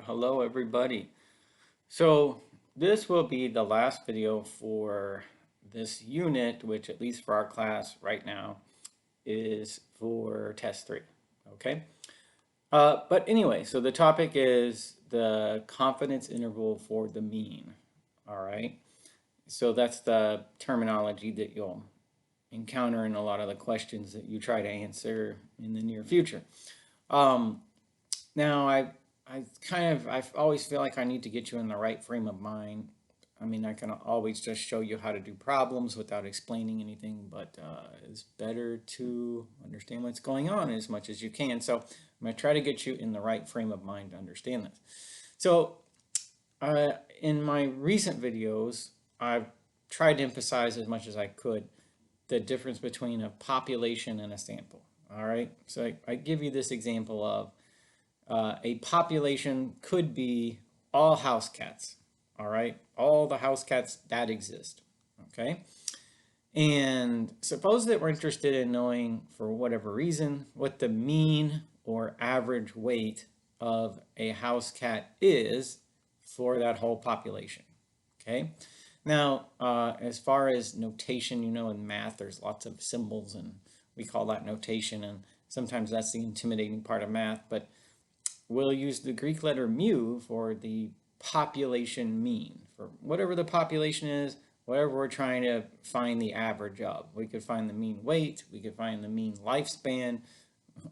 Hello everybody. So this will be the last video for this unit, which at least for our class right now is for test 3. Okay. But anyway, so the topic is the confidence interval for the mean. All right. So that's the terminology that you'll encounter in a lot of the questions that you try to answer in the near future. Um, Now, I always feel like I need to get you in the right frame of mind. I mean, I can always just show you how to do problems without explaining anything, but it's better to understand what's going on as much as you can. So I'm going to try to get you in the right frame of mind to understand this. So in my recent videos, I've tried to emphasize as much as I could the difference between a population and a sample. All right, so I give you this example of a population could be all house cats, all right? All the house cats that exist, okay? And suppose that we're interested in knowing, for whatever reason, what the mean or average weight of a house cat is for that whole population, okay? Now, as far as notation, in math, there's lots of symbols, and we call that notation, and sometimes that's the intimidating part of math, but we'll use the Greek letter mu for the population mean, for whatever the population is, whatever we're trying to find the average of. We could find the mean weight, we could find the mean lifespan,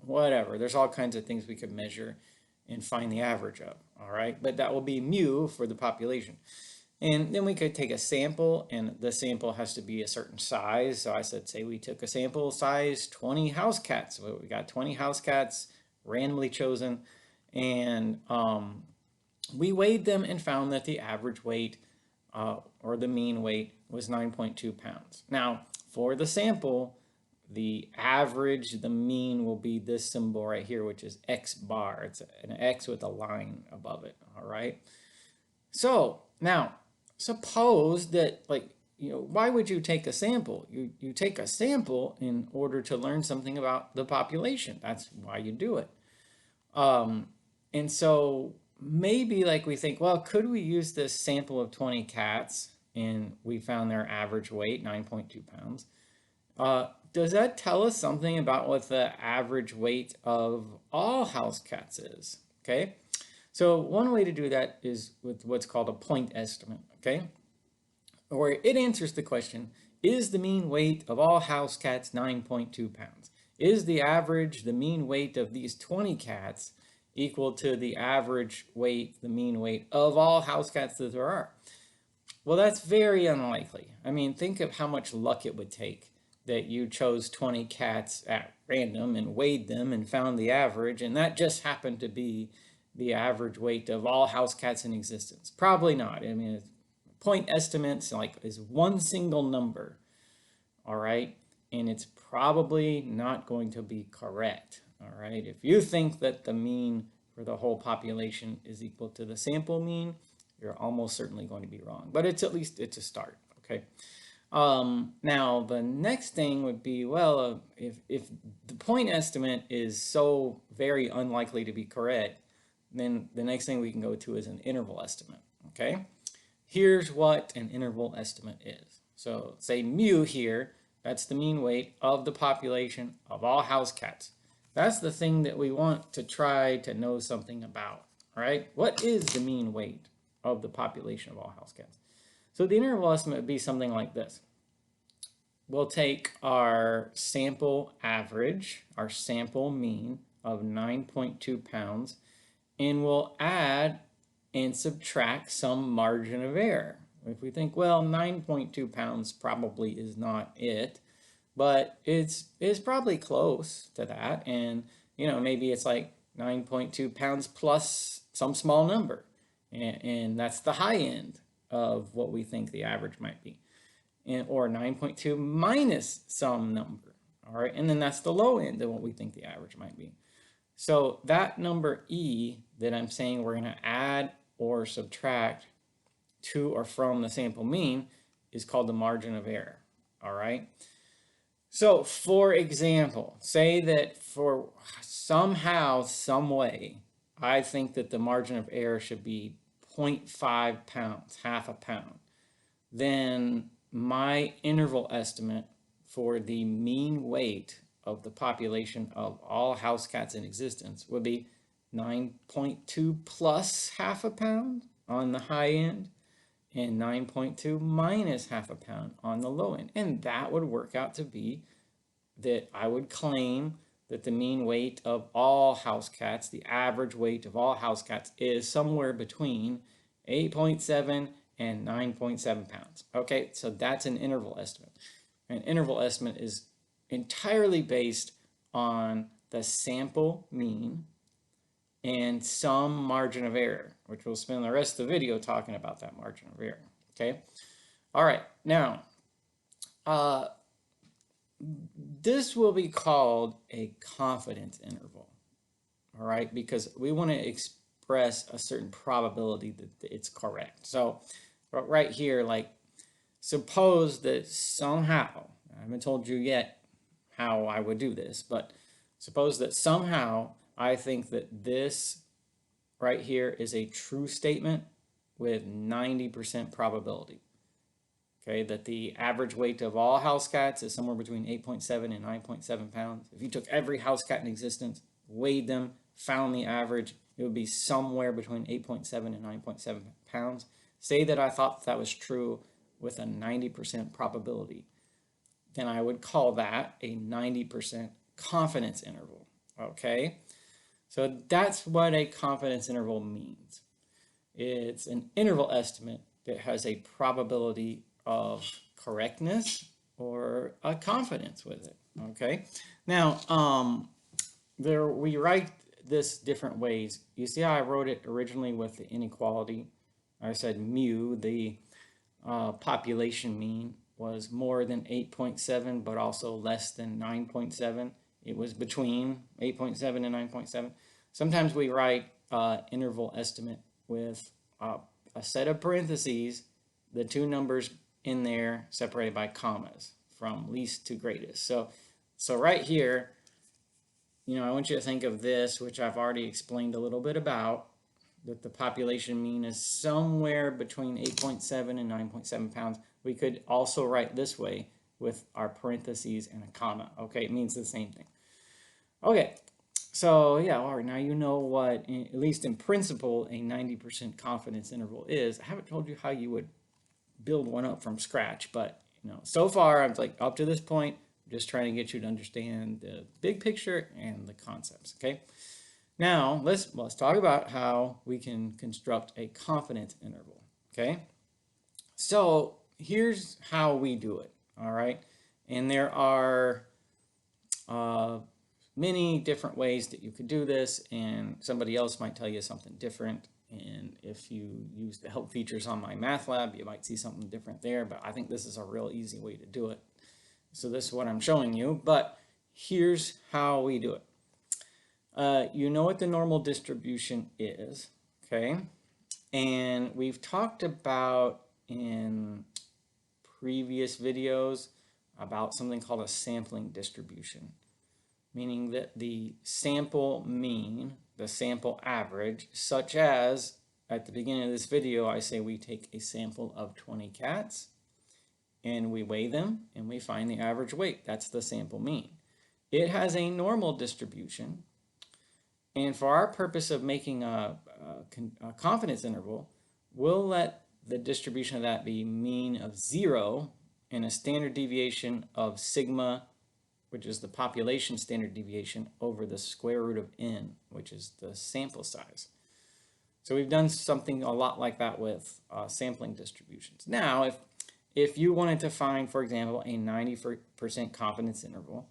whatever. There's all kinds of things we could measure and find the average of, all right? But that will be mu for the population. And then we could take a sample, and the sample has to be a certain size. So I said, say we took a sample size 20 house cats. So we got 20 house cats randomly chosen, and we weighed them and found that the average weight or the mean weight was 9.2 pounds. Now, for the sample, the average, the mean will be this symbol right here, which is X bar. It's an X with a line above it, all right? So now, suppose that, why would you take a sample? You take a sample in order to learn something about the population. That's why you do it. And so maybe we think, well, could we use this sample of 20 cats and we found their average weight, 9.2 pounds. Does that tell us something about what the average weight of all house cats is? Okay. So one way to do that is with what's called a point estimate, okay? Where it answers the question, is the mean weight of all house cats 9.2 pounds? Is the average, the mean weight of these 20 cats equal to the average weight, the mean weight of all house cats that there are? Well, that's very unlikely. I mean, think of how much luck it would take that you chose 20 cats at random and weighed them and found the average, and that just happened to be the average weight of all house cats in existence. Probably not. I mean, point estimates is one single number, all right? And it's probably not going to be correct, all right? If you think that the mean for the whole population is equal to the sample mean, you're almost certainly going to be wrong. But it's a start, okay? Now, the next thing would be, well, if the point estimate is so very unlikely to be correct, then the next thing we can go to is an interval estimate, okay? Here's what an interval estimate is. So say mu here, that's the mean weight of the population of all house cats. That's the thing that we want to try to know something about, right? What is the mean weight of the population of all house cats? So the interval estimate would be something like this. We'll take our sample average, our sample mean of 9.2 pounds, and we'll add and subtract some margin of error. If we think, well, 9.2 pounds probably is not it, but it's probably close to that. And, maybe it's like 9.2 pounds plus some small number. And that's the high end of what we think the average might be. Or 9.2 minus some number. All right. And then that's the low end of what we think the average might be. So that number E that I'm saying we're going to add or subtract to or from the sample mean is called the margin of error. All right. So for example, say that for somehow, some way, I think that the margin of error should be 0.5 pounds, half a pound. Then my interval estimate for the mean weight of the population of all house cats in existence would be 9.2 plus half a pound on the high end and 9.2 minus half a pound on the low end. And that would work out to be that I would claim that the mean weight of all house cats, the average weight of all house cats, is somewhere between 8.7 and 9.7 pounds. Okay, so that's an interval estimate. An interval estimate is entirely based on the sample mean and some margin of error, which we'll spend the rest of the video talking about that margin of error. Okay, all right, now this will be called a confidence interval, all right, because we want to express a certain probability that it's correct. So right here, like, suppose that somehow, I haven't told you yet how I would do this, but suppose that somehow I think that this right here is a true statement with 90% probability. Okay, that the average weight of all house cats is somewhere between 8.7 and 9.7 pounds. If you took every house cat in existence, weighed them, found the average, it would be somewhere between 8.7 and 9.7 pounds. Say that I thought that was true with a 90% probability. Then I would call that a 90% confidence interval. Okay, so that's what a confidence interval means. It's an interval estimate that has a probability of correctness or a confidence with it. Okay, now we write this different ways. You see how I wrote it originally with the inequality? I said mu, the population mean, was more than 8.7 but also less than 9.7. It was between 8.7 and 9.7. Sometimes we write interval estimate with a set of parentheses, the two numbers in there separated by commas from least to greatest. So right here, I want you to think of this, which I've already explained a little bit about, that the population mean is somewhere between 8.7 and 9.7 pounds. We could also write this way with our parentheses and a comma. Okay, it means the same thing. Okay, so yeah, all right, now you know what, at least in principle, a 90% confidence interval is. I haven't told you how you would build one up from scratch, but so far I'm like up to this point, I'm just trying to get you to understand the big picture and the concepts. Okay, now let's talk about how we can construct a confidence interval. Okay, so here's how we do it. All right, and there are many different ways that you could do this, and somebody else might tell you something different. And if you use the help features on my math lab, you might see something different there, but I think this is a real easy way to do it. So this is what I'm showing you, but here's how we do it. You know what the normal distribution is, okay? And we've talked about in previous videos about something called a sampling distribution, meaning that the sample mean, the sample average, such as at the beginning of this video, I say we take a sample of 20 cats and we weigh them and we find the average weight. That's the sample mean. It has a normal distribution, and for our purpose of making a confidence interval, we'll let the distribution of that be mean of 0 and a standard deviation of sigma, which is the population standard deviation, over the square root of n, which is the sample size. So we've done something a lot like that with sampling distributions. Now, if you wanted to find, for example, a 90% confidence interval,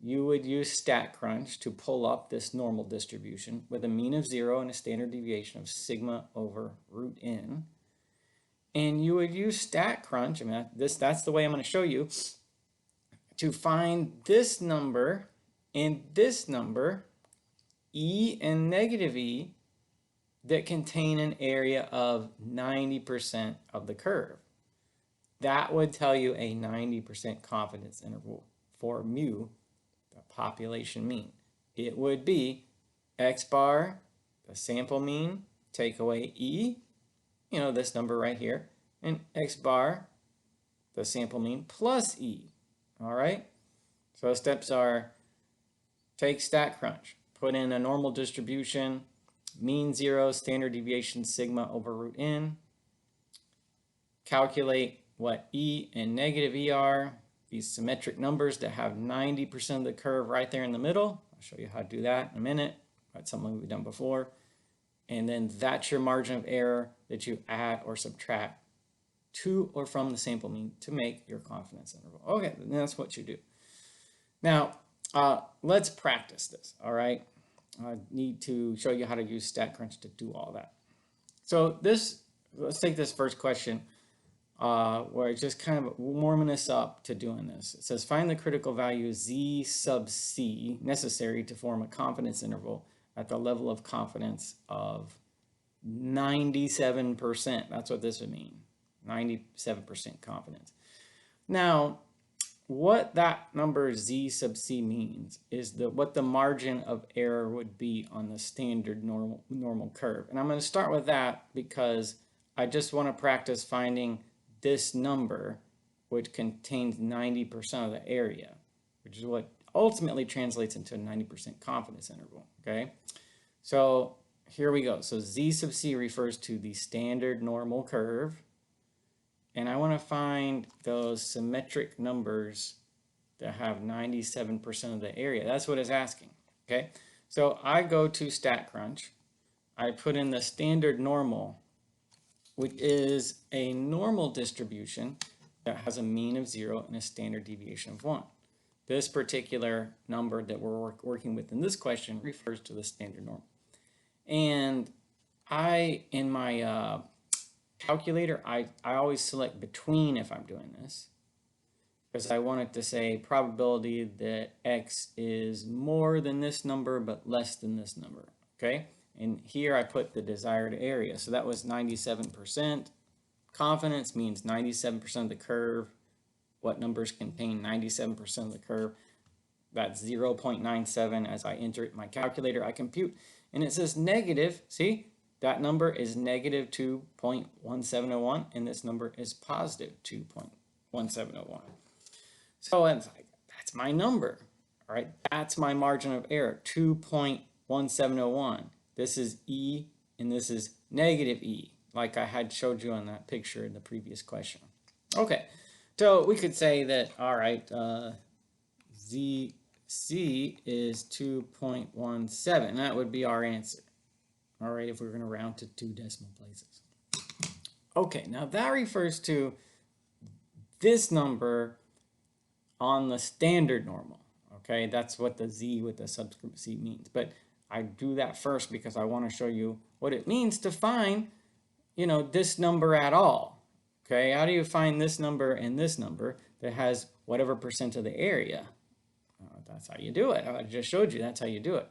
you would use StatCrunch to pull up this normal distribution with a mean of 0 and a standard deviation of sigma over root n. And you would use StatCrunch, I mean, that's the way I'm going to show you, to find this number and this number, E and negative E, that contain an area of 90% of the curve. That would tell you a 90% confidence interval for mu, the population mean. It would be x bar the sample mean, take away E, this number right here, and X bar, the sample mean, plus E. All right? So the steps are take StatCrunch, put in a normal distribution, mean 0, standard deviation sigma over root n, calculate what E and negative E are, these symmetric numbers that have 90% of the curve right there in the middle. I'll show you how to do that in a minute. That's something we've done before. And then that's your margin of error that you add or subtract to or from the sample mean to make your confidence interval. Okay, then that's what you do. Now, let's practice this, all right? I need to show you how to use StatCrunch to do all that. So let's take this first question where it's just kind of warming us up to doing this. It says, find the critical value Z sub C necessary to form a confidence interval at the level of confidence of 97%. That's what this would mean, 97% confidence. Now, what that number Z sub C means is what the margin of error would be on the standard normal curve. And I'm going to start with that because I just want to practice finding this number, which contains 90% of the area, which is what ultimately translates into a 90% confidence interval, okay? So here we go. So Z sub C refers to the standard normal curve, and I want to find those symmetric numbers that have 97% of the area. That's what it's asking, okay? So I go to StatCrunch, I put in the standard normal, which is a normal distribution that has a mean of 0 and a standard deviation of 1. This particular number that we're working with in this question refers to the standard normal. And in my calculator, I always select between if I'm doing this, because I want it to say probability that X is more than this number but less than this number, okay? And here I put the desired area. So that was 97%. Confidence means 97% of the curve. What numbers contain 97% of the curve? That's 0.97. As I enter it in my calculator, I compute. And it says negative. See, that number is negative 2.1701. And this number is positive 2.1701. So it's like, that's my number. All right, that's my margin of error, 2.1701. This is E, and this is negative E, like I had showed you on that picture in the previous question. Okay, so we could say that, all right, ZC is 2.17. That would be our answer, all right, if we're going to round to 2 decimal places. Okay, now that refers to this number on the standard normal, okay? That's what the Z with the subscript C means. But I do that first because I want to show you what it means to find, this number at all. Okay, how do you find this number and this number that has whatever percent of the area? That's how you do it. I just showed you that's how you do it.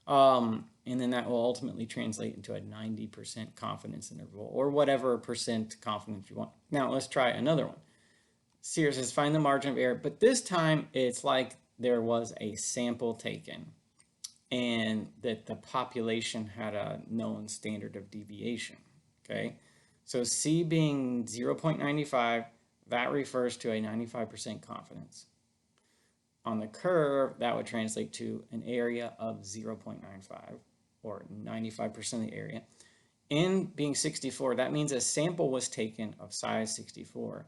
And then that will ultimately translate into a 90% confidence interval or whatever percent confidence you want. Now let's try another one. Here says find the margin of error, but this time it's like there was a sample taken and that the population had a known standard of deviation, okay? So C being 0.95, that refers to a 95% confidence. On the curve, that would translate to an area of 0.95 or 95% of the area. N being 64, that means a sample was taken of size 64.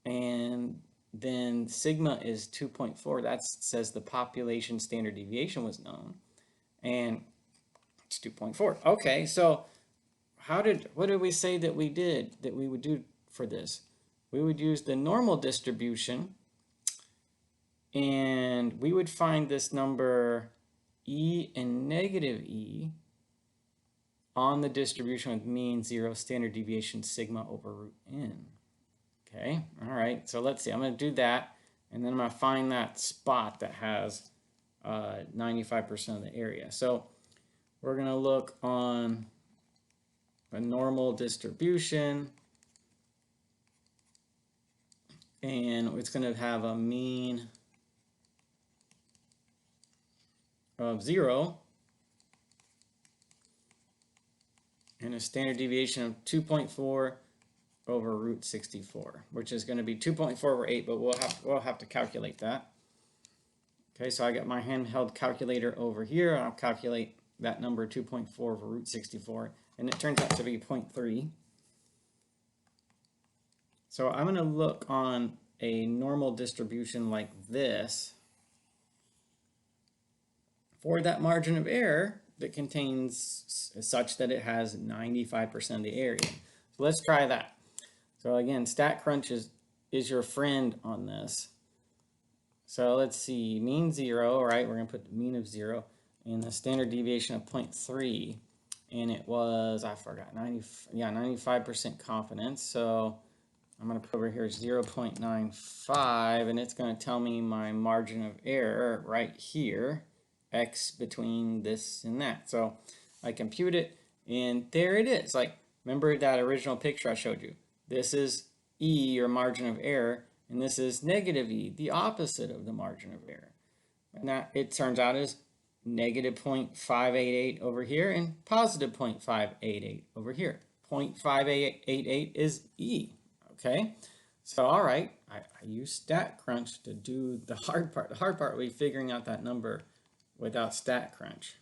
And then sigma is 2.4. That says the population standard deviation was known. And it's 2.4. Okay, so what did we say that we would do for this? We would use the normal distribution, and we would find this number E and negative E on the distribution with mean 0, standard deviation sigma over root n. Okay, all right, so let's see. I'm going to do that, and then I'm going to find that spot that has 95% of the area. So we're going to look on a normal distribution, and it's going to have a mean of 0 and a standard deviation of 2.4 over root 64, which is going to be 2.4 over 8, but we'll have to calculate that. Okay, so I got my handheld calculator over here. I'll calculate that number 2.4 over root 64, and it turns out to be 0.3. So I'm going to look on a normal distribution like this for that margin of error that contains such that it has 95% of the area. So let's try that. So again, StatCrunch is your friend on this. So let's see, mean 0, right? We're going to put the mean of 0 and the standard deviation of 0.3. And it was, I forgot, 95% confidence. So I'm going to put over here 0.95, and it's going to tell me my margin of error right here, x between this and that. So I compute it, and there it is. Like, remember that original picture I showed you? This is E, your margin of error, and this is negative E, the opposite of the margin of error. And that, it turns out, is negative 0.588 over here and positive 0.588 over here. 0.588 is E. Okay, so all right, I use StatCrunch to do the hard part. The hard part will be figuring out that number without StatCrunch.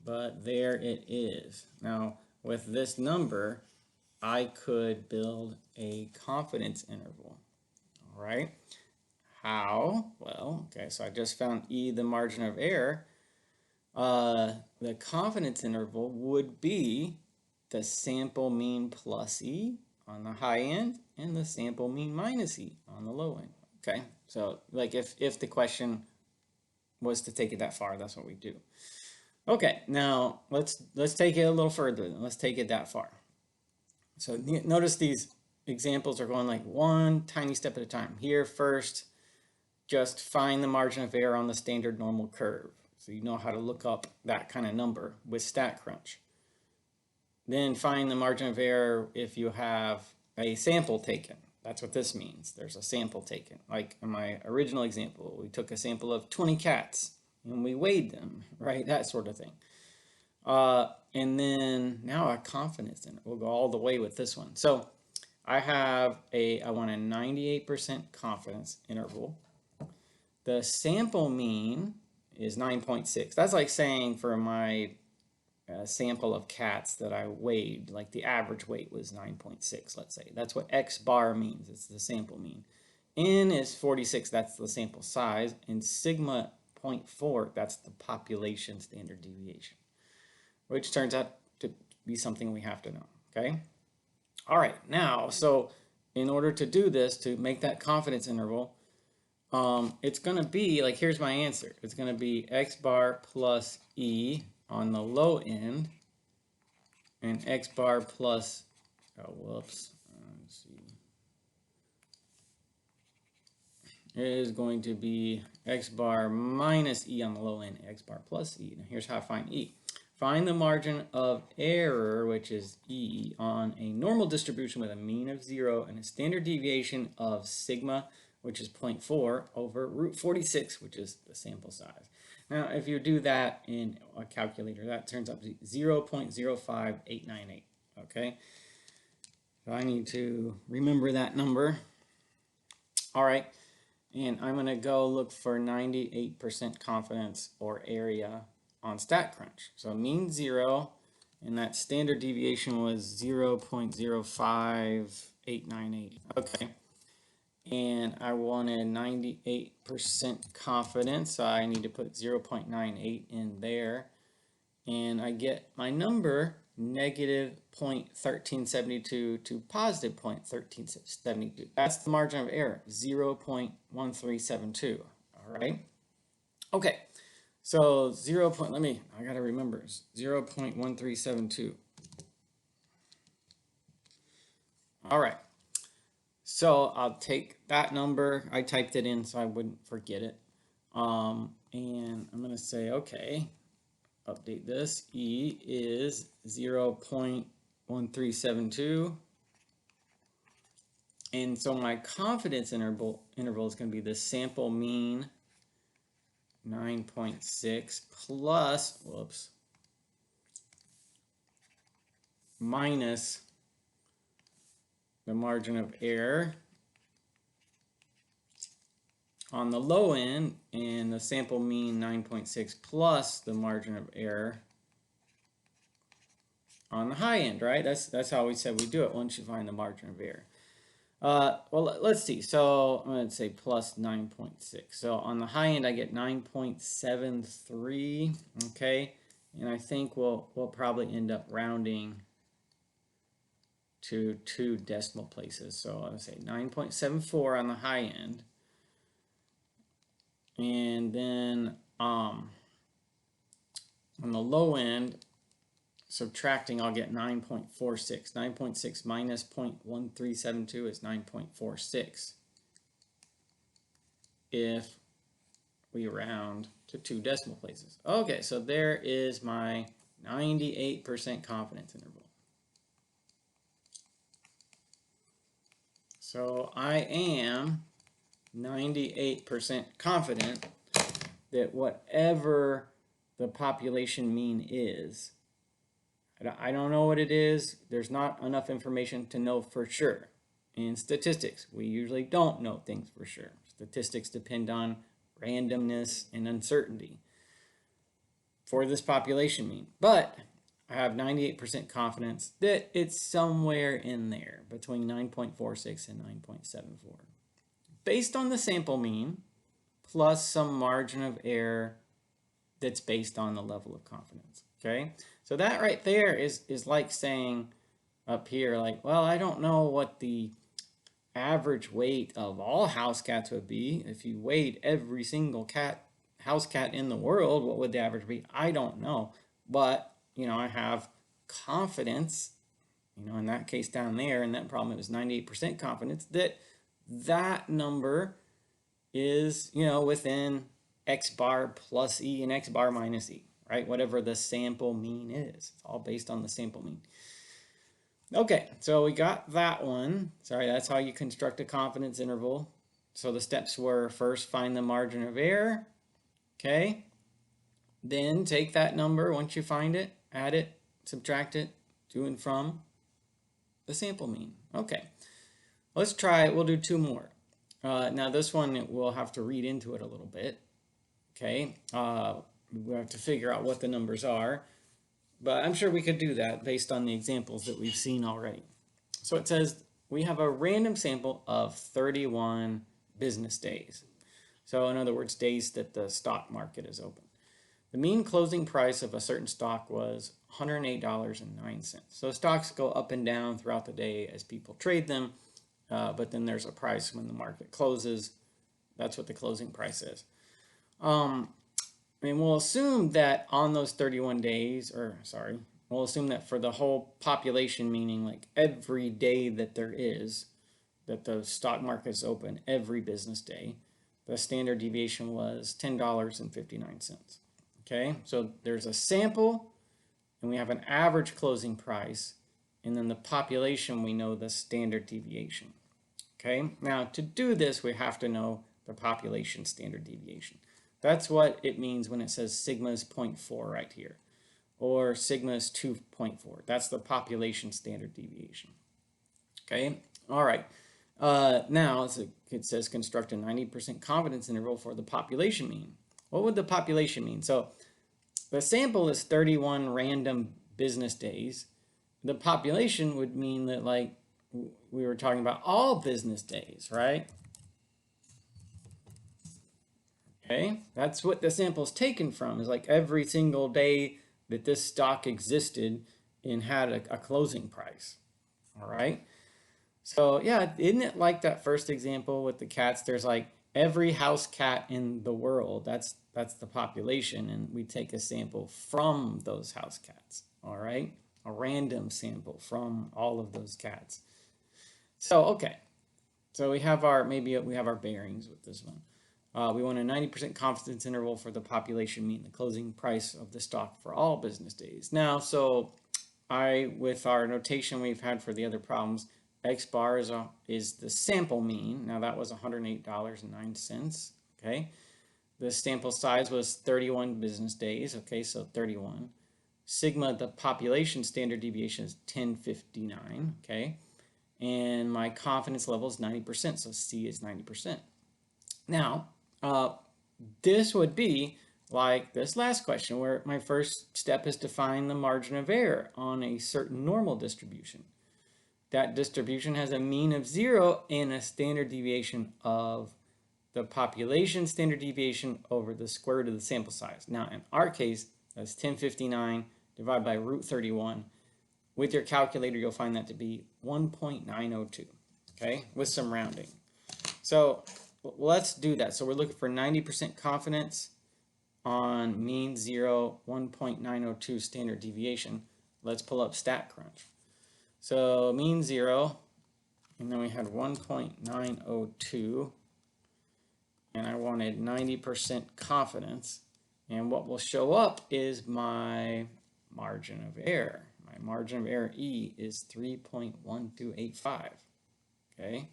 But there it is. Now, with this number, I could build a confidence interval. All right, how? Well, okay, so I just found E, the margin of error. The confidence interval would be the sample mean plus E on the high end and the sample mean minus E on the low end. Okay, so like if the question was to take it that far, that's what we do. Okay, now let's take it a little further. Let's take it that far. So notice these examples are going like one tiny step at a time. Here first, just find the margin of error on the standard normal curve. So you know how to look up that kind of number with StatCrunch. Then find the margin of error if you have a sample taken. That's what this means. There's a sample taken. Like in my original example, we took a sample of 20 cats and we weighed them, right? That sort of thing. And then now a confidence interval. We'll go all the way with this one. So I want a 98% confidence interval. The sample mean is 9.6. That's like saying for my sample of cats that I weighed, like the average weight was 9.6, let's say. That's what X bar means. It's the sample mean. N is 46. That's the sample size. And sigma 0.4, that's the population standard deviation, which turns out to be something we have to know, okay? All right, now, so in order to do this, to make that confidence interval, it's going to be, like, here's my answer. It's going to be X bar plus E on the low end, and X bar plus, let's see. It is going to be X bar minus E on the low end, X bar plus E. Now here's how I find E. Find the margin of error, which is E, on a normal distribution with a mean of 0 and a standard deviation of sigma, which is 0.4, over root 46, which is the sample size. Now, if you do that in a calculator, that turns out to be 0.05898, okay? So I need to remember that number. All right, and I'm going to go look for 98% confidence or area on StatCrunch. So mean 0, and that standard deviation was 0.05898. Okay. And I wanted 98% confidence, so I need to put 0.98 in there. And I get my number, negative 0.1372 to positive 0.1372. That's the margin of error, 0.1372, all right? Okay, so I gotta remember, 0.1372. All right. So I'll take that number. I typed it in so I wouldn't forget it. And I'm going to say, okay, update this. E is 0.1372. And so my confidence interval is going to be the sample mean 9.6 plus, minus the margin of error on the low end, and the sample mean 9.6 plus the margin of error on the high end, right? That's how we said we do it once you find the margin of error. Well, let's see. So I'm going to say plus 9.6. So on the high end, I get 9.73. Okay, and I think we'll probably end up rounding to 2 decimal places. So I'll say 9.74 on the high end, and then on the low end, subtracting, I'll get 9.46. 9.6 minus 0.1372 is 9.46 if we round to 2 decimal places. Okay, so there is my 98% confidence interval. So I am 98% confident that whatever the population mean is, I don't know what it is. There's not enough information to know for sure. In statistics, we usually don't know things for sure. Statistics depend on randomness and uncertainty for this population mean. But I have 98% confidence that it's somewhere in there between 9.46 and 9.74. Based on the sample mean, plus some margin of error that's based on the level of confidence. Okay, so that right there is like saying up here, like, well, I don't know what the average weight of all house cats would be. If you weighed every single house cat in the world, what would the average be? I don't know. But, I have confidence, in that case down there, in that problem, it was 98% confidence that that number is, within X bar plus E and X bar minus E, right? Whatever the sample mean is. It's all based on the sample mean. Okay, so we got that one. Sorry, that's how you construct a confidence interval. So the steps were first find the margin of error. Okay. Then take that number once you find it, add it, subtract it to and from the sample mean. Okay. Let's try it. We'll do 2 more. Now this one, we'll have to read into it a little bit. Okay. We have to figure out what the numbers are. But I'm sure we could do that based on the examples that we've seen already. So it says we have a random sample of 31 business days. So in other words, days that the stock market is open. The mean closing price of a certain stock was $108.09. So stocks go up and down throughout the day as people trade them, but then there's a price when the market closes. That's what the closing price is. We'll assume that on those 31 days, we'll assume that for the whole population, meaning like every day that there is, that the stock market is open every business day, the standard deviation was $10.59. Okay, so there's a sample, and we have an average closing price, and then the population, we know the standard deviation. Okay, now to do this, we have to know the population standard deviation. That's what it means when it says sigma is 0.4 right here, or sigma is 2.4. That's the population standard deviation. Okay, all right. Now it says construct a 90% confidence interval for the population mean. What would the population mean? So the sample is 31 random business days. The population would mean that, like, we were talking about all business days, right? Okay, that's what the sample is taken from, is like every single day that this stock existed and had a closing price. All right. So yeah, isn't it like that first example with the cats? There's like every house cat in the world. That's the population, and we take a sample from those house cats. All right, a random sample from all of those cats. So okay, so we have our bearings with this one. We want a 90% confidence interval for the population mean, the closing price of the stock for all business days. Now, so with our notation we've had for the other problems, X bar is the sample mean. Now that was $108.09. Okay, the sample size was 31 business days. Okay, so 31. sigma, the population standard deviation, is 1059, okay? And my confidence level is 90%, so C is 90%. Now, this would be like this last question, where my first step is to find the margin of error on a certain normal distribution. That distribution has a mean of 0 and a standard deviation of the population standard deviation over the square root of the sample size. Now, in our case, that's 1059 divided by root 31. With your calculator, you'll find that to be 1.902, okay, with some rounding. So let's do that. So we're looking for 90% confidence on mean 0, 1.902 standard deviation. Let's pull up StatCrunch. So mean 0, and then we had 1.902, and I wanted 90% confidence. And what will show up is my margin of error. My margin of error E is 3.1285, okay?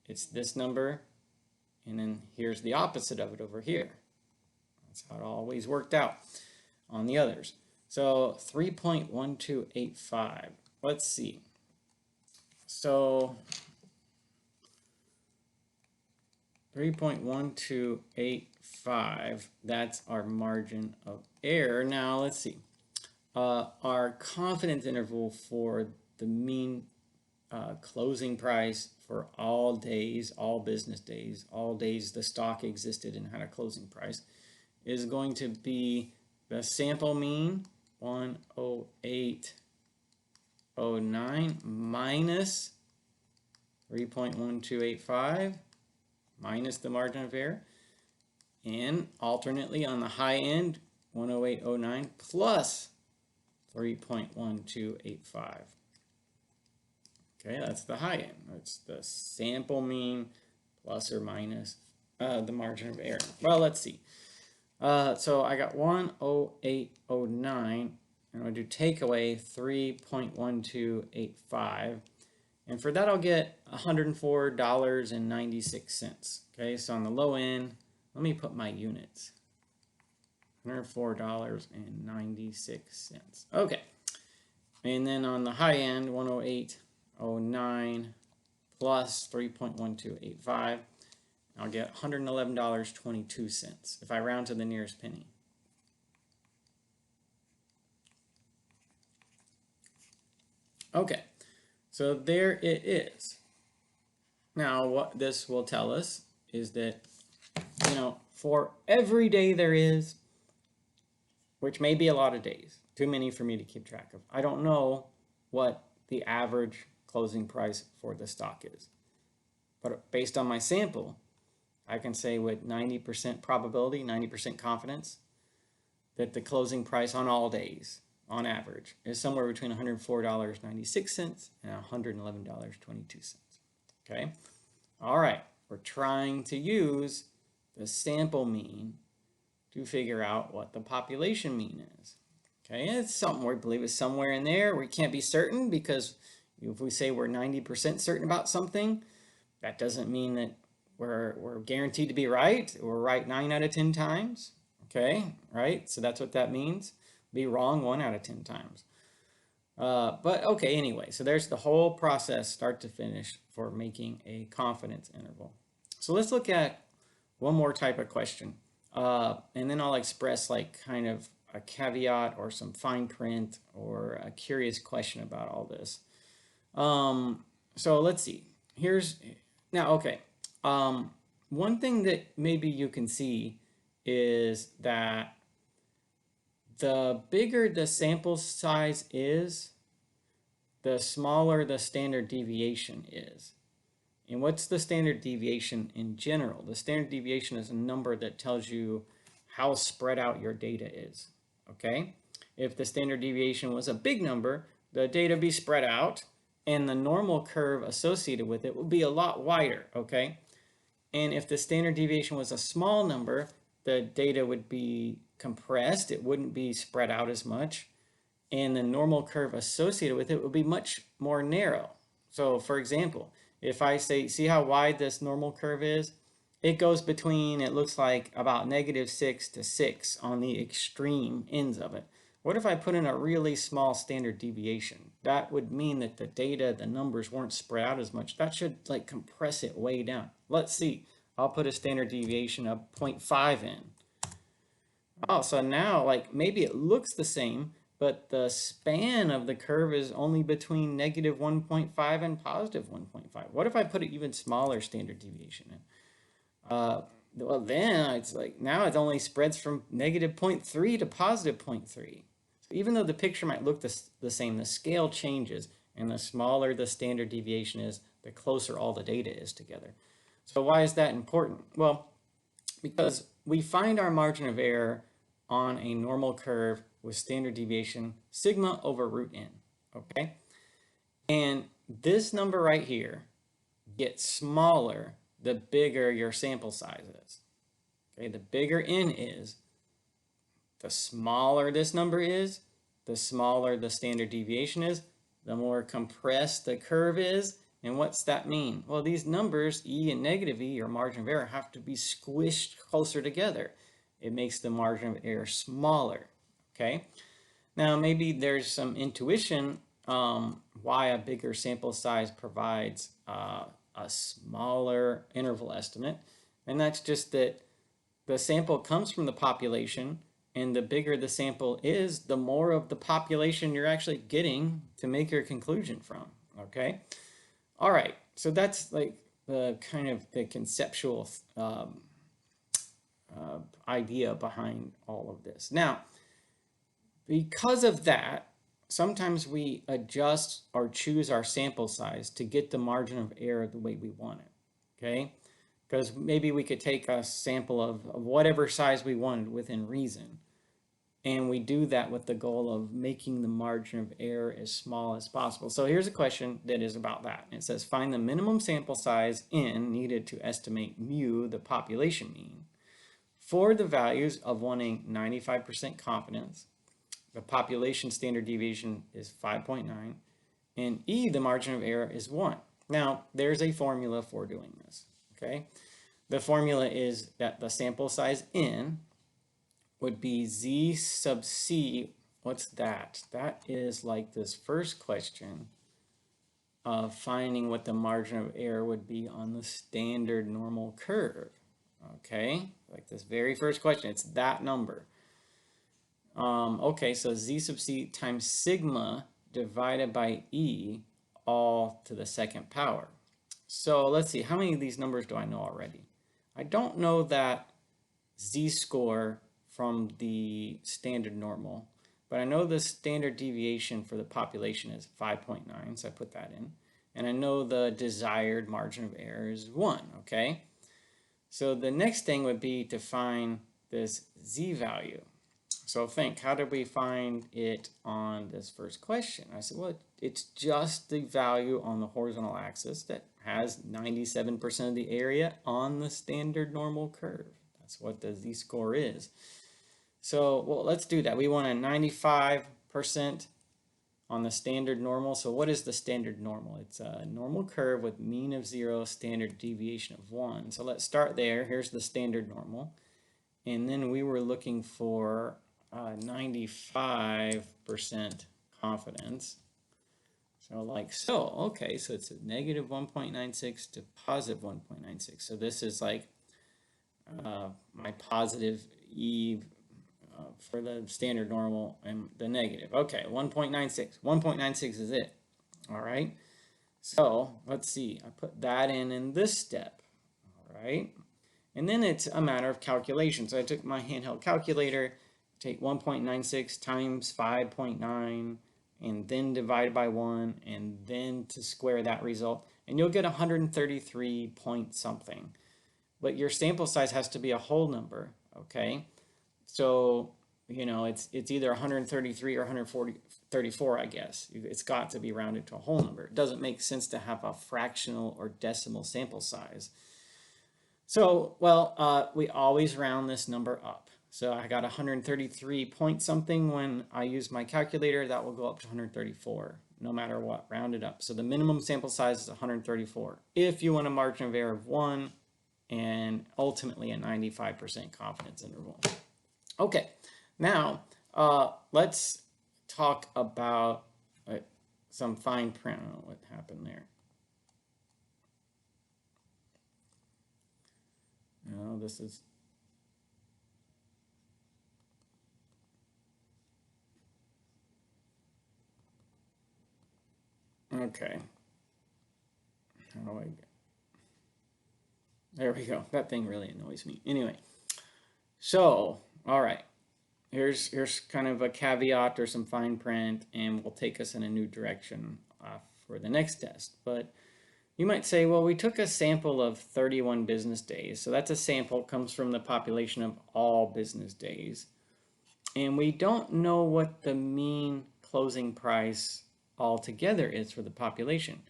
It's this number, and then here's the opposite of it over here. That's how it always worked out on the others. So 3.1285. Let's see. So 3.1285, that's our margin of error. Now let's see. Our confidence interval for the mean closing price for all days, all business days, all days the stock existed and had a closing price, is going to be the sample mean, 108.09, minus 3.1285, minus the margin of error, and alternately on the high end, 108.09 plus 3.1285. Okay, that's the high end. That's the sample mean plus or minus the margin of error. Well, let's see. So I got 108.09, and I'll do take away 3.1285. And for that, I'll get $104.96. Okay, so on the low end, let me put my units. $104.96. Okay, and then on the high end, 108.09 plus 3.1285. I'll get $111.22 if I round to the nearest penny. Okay, so there it is. Now, what this will tell us is that, you know, for every day there is, which may be a lot of days, too many for me to keep track of, I don't know what the average closing price for the stock is. But based on my sample, I can say with 90% probability, 90% confidence, that the closing price on all days, on average, is somewhere between $104.96 and $111.22. Okay? All right, we're trying to use the sample mean to figure out what the population mean is. Okay, it's something we believe is somewhere in there. We can't be certain, because if we say we're 90% certain about something, that doesn't mean that we're guaranteed to be right. We're right 9 out of 10 times. Okay, right? So that's what that means. Be wrong 1 out of 10 times. But okay, anyway, so there's the whole process, start to finish, for making a confidence interval. So let's look at one more type of question. And then I'll express like kind of a caveat or some fine print or a curious question about all this. So let's see. Okay. One thing that maybe you can see is that the bigger the sample size is, the smaller the standard deviation is. And what's the standard deviation in general? The standard deviation is a number that tells you how spread out your data is, okay? If the standard deviation was a big number, the data would be spread out, and the normal curve associated with it would be a lot wider, okay? And if the standard deviation was a small number, the data would be compressed. It wouldn't be spread out as much. And the normal curve associated with it would be much more narrow. So for example, if I say, see how wide this normal curve is? It goes between, it looks like about -6 to 6 on the extreme ends of it. What if I put in a really small standard deviation? That would mean that the data, the numbers weren't spread out as much. That should like compress it way down. Let's see. I'll put a standard deviation of 0.5 in. Oh, so now like maybe it looks the same, but the span of the curve is only between negative 1.5 and positive 1.5. What if I put an even smaller standard deviation in? Well, then it's like now it only spreads from negative 0.3 to positive 0.3. So even though the picture might look the same, the scale changes, and the smaller the standard deviation is, the closer all the data is together. So why is that important? Well, because we find our margin of error on a normal curve with standard deviation sigma over root n, okay? And this number right here gets smaller the bigger your sample size is. Okay, the bigger n is, the smaller this number is, the smaller the standard deviation is, the more compressed the curve is. And what's that mean? Well, these numbers, e and negative e, or margin of error, have to be squished closer together. It makes the margin of error smaller, okay? Now, maybe there's some intuition why a bigger sample size provides a smaller interval estimate. And that's just that the sample comes from the population, and the bigger the sample is, the more of the population you're actually getting to make your conclusion from, okay? All right, so that's like the kind of the conceptual idea behind all of this. Now, because of that, sometimes we adjust or choose our sample size to get the margin of error the way we want it, okay? Because maybe we could take a sample of whatever size we wanted within reason. And we do that with the goal of making the margin of error as small as possible. So here's a question that is about that. It says, find the minimum sample size n needed to estimate mu, the population mean, for the values of wanting 95% confidence. The population standard deviation is 5.9, and e, the margin of error, is 1. Now, there's a formula for doing this, okay? The formula is that the sample size n would be z sub c. What's that? That is like this first question of finding what the margin of error would be on the standard normal curve, okay? Like this very first question, it's that number. Okay, so z sub c times sigma divided by e all to the second power. So let's see, how many of these numbers do I know already? I don't know that z-score from the standard normal, but I know the standard deviation for the population is 5.9, so I put that in. And I know the desired margin of error is 1, okay? So the next thing would be to find this z value. So think, how did we find it on this first question? I said, well, it's just the value on the horizontal axis that has 97% of the area on the standard normal curve. That's what the z-score is. So, well, let's do that. We want a 95% on the standard normal. So what is the standard normal? It's a normal curve with mean of 0, standard deviation of 1. So let's start there. Here's the standard normal. And then we were looking for 95% confidence. So like so, okay, so it's a negative 1.96 to positive 1.96. So this is like my positive E for the standard normal and the negative. Okay, 1.96. 1.96 is it. All right. So let's see. I put that in this step. All right. And then it's a matter of calculation. So I took my handheld calculator, take 1.96 times 5.9, and then divide by 1, and then to square that result. And you'll get 133 point something. But your sample size has to be a whole number, okay? So, you know, it's either 133 or 134, I guess. It's got to be rounded to a whole number. It doesn't make sense to have a fractional or decimal sample size. So, well, we always round this number up. So I got 133 point something when I use my calculator. That will go up to 134, no matter what, round it up. So the minimum sample size is 134. If you want a margin of error of 1 and ultimately a 95% confidence interval. Okay, now Let's talk about some fine print. I don't know what happened there. No, this is... Okay. How do I get... There we go. That thing really annoys me. Anyway, so, all right. Here's kind of a caveat or some fine print, and will take us in a new direction for the next test. But you might say, well, we took a sample of 31 business days. So that's a sample, comes from the population of all business days. And we don't know what the mean closing price altogether is for the population.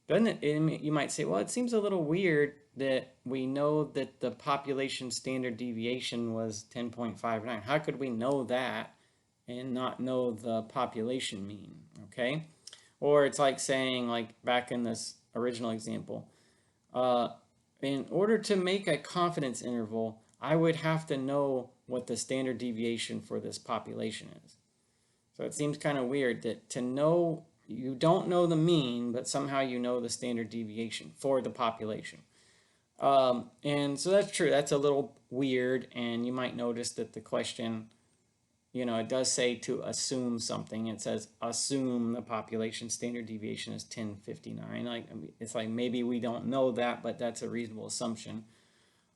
Doesn't it? You might say, well, it seems a little weird that we know that the population standard deviation was 10.59. How could we know that and not know the population mean? Okay. Or it's like saying, like back in this original example, in order to make a confidence interval, I would have to know what the standard deviation for this population is. So it seems kind of weird that to know, you don't know the mean, but somehow you know the standard deviation for the population. And so that's true. That's a little weird. And you might notice that the question, it does say to assume something. It says assume the population standard deviation is 1059. Like, it's like maybe we don't know that, but that's a reasonable assumption.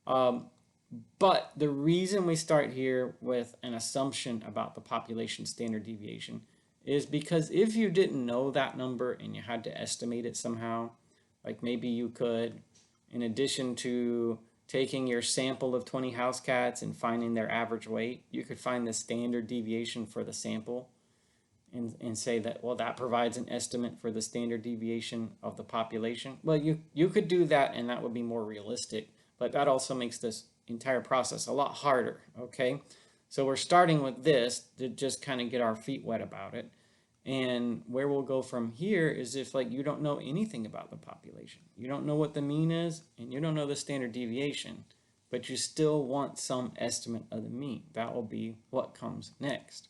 But the reason we start here with an assumption about the population standard deviation is because if you didn't know that number and you had to estimate it somehow, like maybe you could, in addition to taking your sample of 20 house cats and finding their average weight, you could find the standard deviation for the sample and say that, well, that provides an estimate for the standard deviation of the population. Well, you could do that, and that would be more realistic, but that also makes this entire process a lot harder, okay? So we're starting with this to just kind of get our feet wet about it. And where we'll go from here is if like you don't know anything about the population. You don't know what the mean is, and you don't know the standard deviation, but you still want some estimate of the mean. That will be what comes next.